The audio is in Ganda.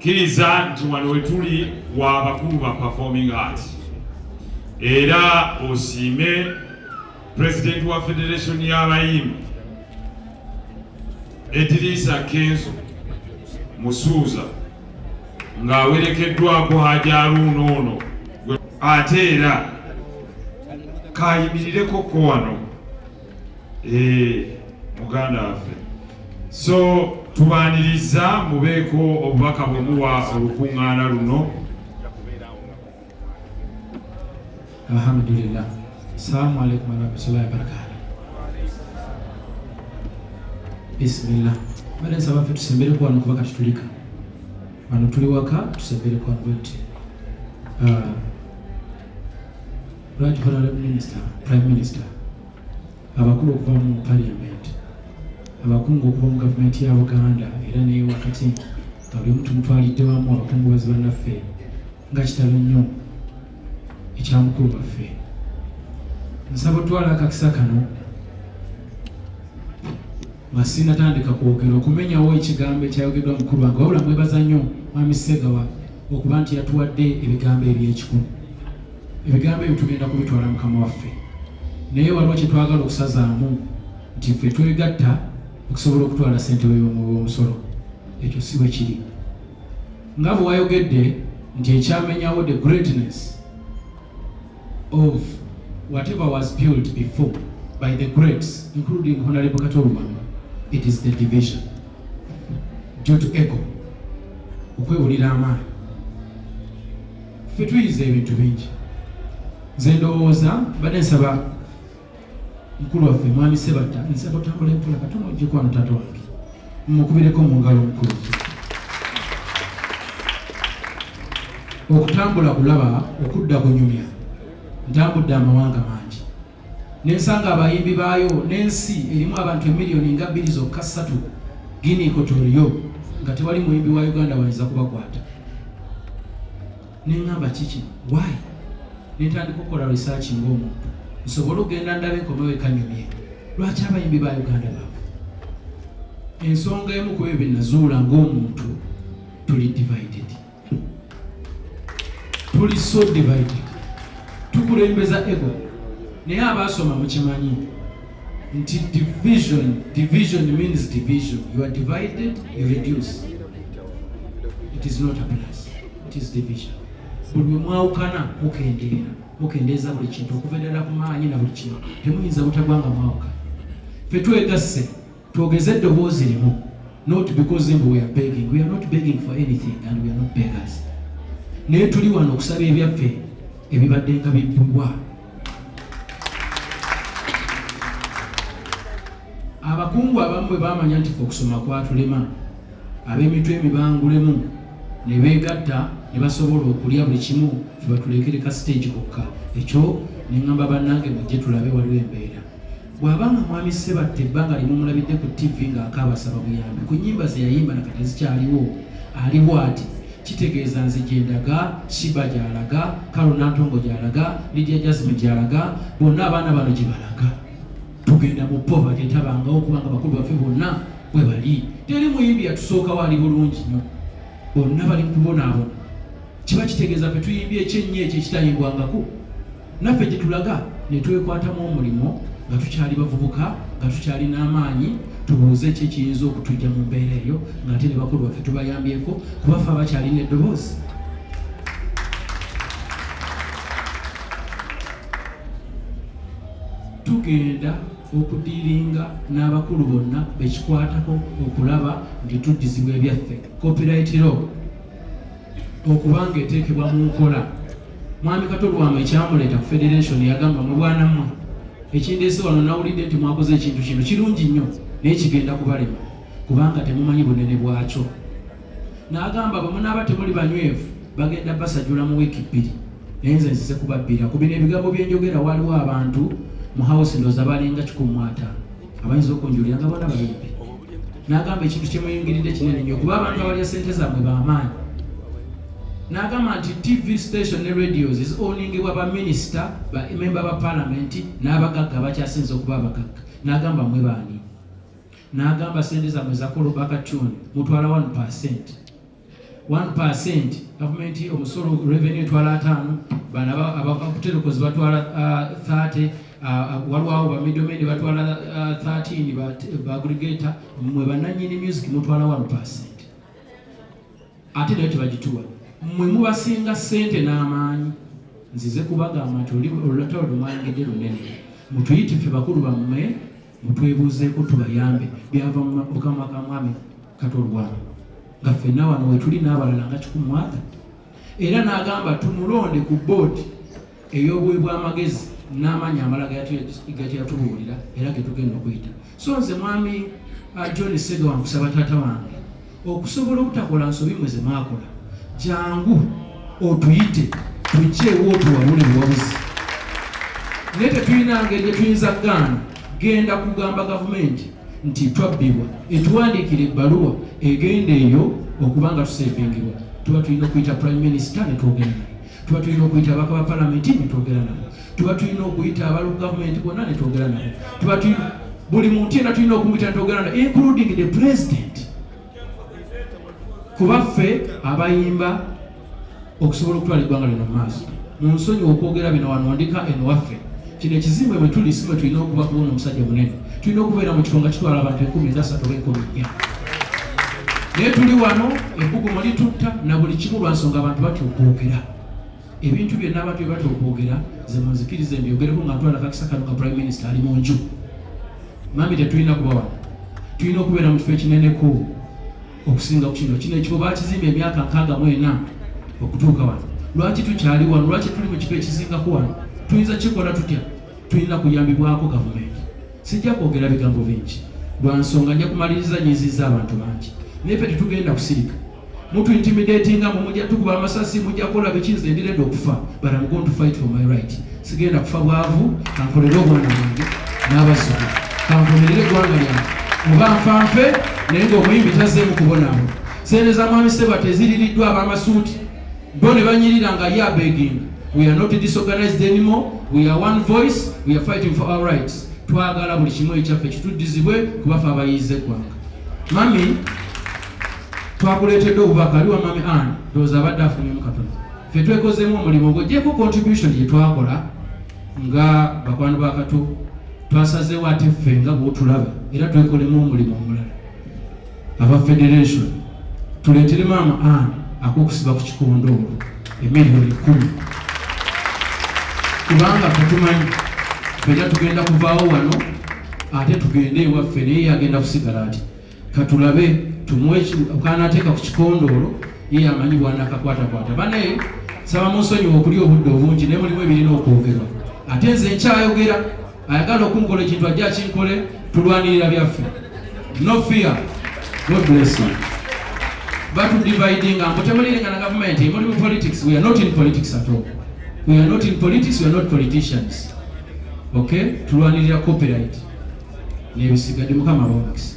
kiriza nti wano wetuli wa bakulu ba performing arts era osiime president wa federation y'abayimbi Eddy Kenzo Musuuza ng'awerekeddwako Hajaruno ono ate era kayimirireko ko wano muganda waffe so tubaniriza mubeeko obubaka bwe muwa olukuŋŋaana luno. Alhamdulillah. Assalamu alaikum warahmatullahi wabarakatuh. Bismillah. Bale nsaba ffe tusembere ku wano kuba katutulika wano tuli waka tusembere ku wano bwetti Right Honorable Minister, Prime Minister, abakulu okuva mu Parliament, abakungu okuva mu gavumenti ya Buganda era ne wakati buli omu tumutwalidde wamu abakungubazi bannaffe nga kitalo nnyo ekyamukulu waffe. Nsaba otwala akakisa kano nga sinatandika kwogera okumenyawo ekigambo ekyayogeddwa mukulu wange wabula mwebaza nnyo Mwami Ssegawa okuba nti yatuwadde ebigambo eby'ekikulu. Ebigambo ebyo tugenda kubitwala mukama waffe naye waliwo kye twagala okusazaamu nti ffe twegatta okusobola okutwala ssente w'omusolo. Ekyo si bwe kiri nga bwe wayogedde nti ekyamenyawo the greatness of whatever was built before by the greats including Honorable Lubwama, it is the division due to ego, okwewulira amaanyi. Ffe tuyize ebintu bingi. Nze ndowooza badde nsaba mukulu waffe Mwami Ssebatta nsaba otambula empola katono ojjeko wano taata wange mukubireko mu ngalo omukulu. Okutambula kulaba okudda kunyumya. Ntambudde amawanga mangi nensanga abayimbi baayo n'ensi erimu abantu emiliyoni nga 2 zokka 3 Guinea Equatorial nga tewali muyimbi wa Uganda wayinza kubakwata. Neŋŋamba kiki why nentandika okukola research ng'omuntu nsobole okugenda ndabe enkomewo ekanyumye lwaki abayimbi ba Uganda baavu. Ensonga emu ku ebyo bye nazuula ng'omuntu tuli divided, tuli so divided, tukulembeza ego. Naye abaasoma mukimanyi nti division means division. You are divided, you reduce. It is not a plus, it is division. Buli mwawukana mukendeeza buli kintu okuva ddala ku maanyi na buli kintu temuyinza butagwanga mwawuka. Ffe twegasse twogeze eddoboozi limu, not because we are begging. We are not begging for anything and we are not beggars. Naye tuli wano okusaba ebyaffe ebibadde nga bibbulwa. Abakungu abamu bwe baamanya nti okusoma kwatulema, ab'emitwe emibangulemu ne beegatta ne basobola okulya buli kimu, ffe batulekere ka stage kokka. Ekyo ne ŋŋamba bannange mujje tulabe waliwo embeera. Bw'abanga Mwami Ssebatta ebbanga limu mulabidde ku TV ng'akaabasaba buyambi ku nnyimba ze yayimba nakati ezikyaliwo, aliwo ati kitegeeza nze gye ndaga, Shiba gy'alaga, Kalo Nantongo gy'alaga, Lydia Jasmine gy'alaga, bonna abaana bano gye balaga. Tugenda mu poverty etabangawo kubanga bakulu baffe bonna bwe bali. Teri muyimbi yatusookawo ali bulungi nnyo, bonna bali kubonaabona. Kiba kitegeeza ffe tuyimbye ekyennya ekyo ekitayimbwangako. Naffe gye tulaga ne twekwatamu omulimo nga tukyali bavubuka, nga tukyali n'amaanyi, tubuuze ki ekiyinza okutujja mu mbeera eyo ng'ate ne bakulu baffe tubayambyeko kuba ffe abakyalina eddoboozi. Tugenda okudiiringa n'abakulu bonna bekikwatako okulaba nti tuddizibwa ebyaffe. Copyright law okubanga eteekebwa mu nkola. Mwami Kato Lubwama ekyamuleeta ku federation yagamba mu bwana mmwe ekindeese wano nawulidde nti mwakoze ekintu kino kirungi nnyo naye kigenda kubalema kubanga temumanyi bunene bwakyo. N'agamba bwe munaaba temuli banywevu bagenda basajula mu wiiki 2 naye nze nzize kubabbira ku bino ebigambo byenjogera. Waliwo abantu mu house ndooza balinga 150 abayinza okunjulira nga bonna bayimbi. N'agamba ekintu kye muyingiridde kinene nnyo kuba abantu abalya ssente zammwe b'amaanyi. N'agamba nti TV station ne radios is owning ba minister, ba member ba parliament n'abagagga bakyasinze okuba abagagga. N'agamba mwe baani. N'agamba ssente zammwe za kolobaka tune mutwala 1%. 1% government omusolo revenue etwala 5 bana abakuterekozi batwala 30 waliwo ba middlemen batwala 13 ba aggregator mwe bananyini music mutwala 1%. Ate nayo tebagituwa mwe mubasinga ssente n'amaanyi nzize kubagamba nti olulata olumwangedde lunene mutuyite ffe bakulu bammwe mutwebuuzeeko tubayambe byava mu mukama ka mwami Kato Lubwama nga ffenna wano wetuli n'abalala nga 100 era n'agamba tumulonde ku board ey'obuwe bw'amagezi n'amaanyi amala gatiyatubuulira era getugenda okuyita. So nze mwami John Sega wankusaba taata wange okusobola obutakola nsobi mwe ze mwakola jangu otuyite tujjeewo otuwabule buwabuzi naye tetulina ngeri gye tuyinza kugaana genda kugamba gavumenti nti twabbibwa etuwandiikira ebbaluwa egenda eyo okubanga tusevingibwa. Tuba tulina okuyita prime minister ne twogera naye, tuba tulina okuyita abaka ba palamenti ne twogera nabo, tuba tulina okuyita abalugu gavumenti bonna ne twogera nabo, tuba tulina buli muntu yenna tulina okumuyita ne twogera nabo including the president. Kuba ffe abayimba okusobola okutwala eggwanga lino mu maaso mu nsonyi okwogera bino wanwandika eno waffe kino ekizimbe mwe tuli si mwe tulina okuba kubona omusajja munene, tulina okubeera mu kifo nga kitwala abantu 13 oba 14. Naye tuli wano ebbugumu litutta na buli kimu lwa nsonga abantu batya okwogera ebintu byonna abantu bye batya okwogera ze munzikirize mbyogereko nga ntwala kakisa kano nga prime minister ali mu nju. Mami tetulina kuba wano, tulina okubeera mu kifo ekineneko okusinga ku kino ekifo bakizimba emyaka 64 okutuuka wano. Lwaki tukyali wano? Lwaki tuli mu kifo ekizingako wano? Tuyinza kikola tutya? Tulina kuyambibwako gavumenti. Sijja kwogera bigambo bingi lwa nsonga nja kumaliriza nyiziza abantu bangi naye ffe tetugenda kusirika. Mutu intimidatinga mu mujja tukuba amasasi mujja kola bikinze ndiredde okufa but I'm going to fight for my right. Sigenda kufa bwavu kankolere obwana bwange n'abazzukulu kankomerere eggwanga lyange muba nfanfe naye ng'omuyimbi tazeemu kubonaawo. Sente za mwami Seba teziririddwa ab'amasuuti bo ne banyirira nga ye abeginga. We are not disorganized anymore. We are one voice. We are fighting for our rights. Twagala buli kimu ekyaffe kituddizibwe kuba ffe abayize eggwanga. Mami twakuleetedde obubaka aliwa mami Anne ndowooza abadde afunye katono. Ffe twekozeemu omulimu ogw'ogyeko contribution gye twakola nga bakwano ba Kato twasazeewo ate ffe nga bw'otulaba era twekolemu omulimu omulala. Aba federation tuleetere maama Anne ak'okusiba ku kikondoolo $1,000,000 kubanga tetumanyi ffenna tugenda kuvaawo wano ate tugende ewaffe naye yagenda kusigala ati katulabe tumuwe kanaateeka ku kikondoolo ye amanyi bwanakakwatakwata. Banaye saba munsonyiwa okuli obudde obungi naye mulimu ebirina okwogerwa ate nze nkyayogera ayagala okunkola ekintu ajja akinkole tulwanirira byaffe. No fear. God bless you. But dividing and temuliranga na government emuli mu politics. We are not in politics at all. We are not in politics, we are not politicians. Okay? Tulwanirira copyright. Nebisigadde mukama bawakisi.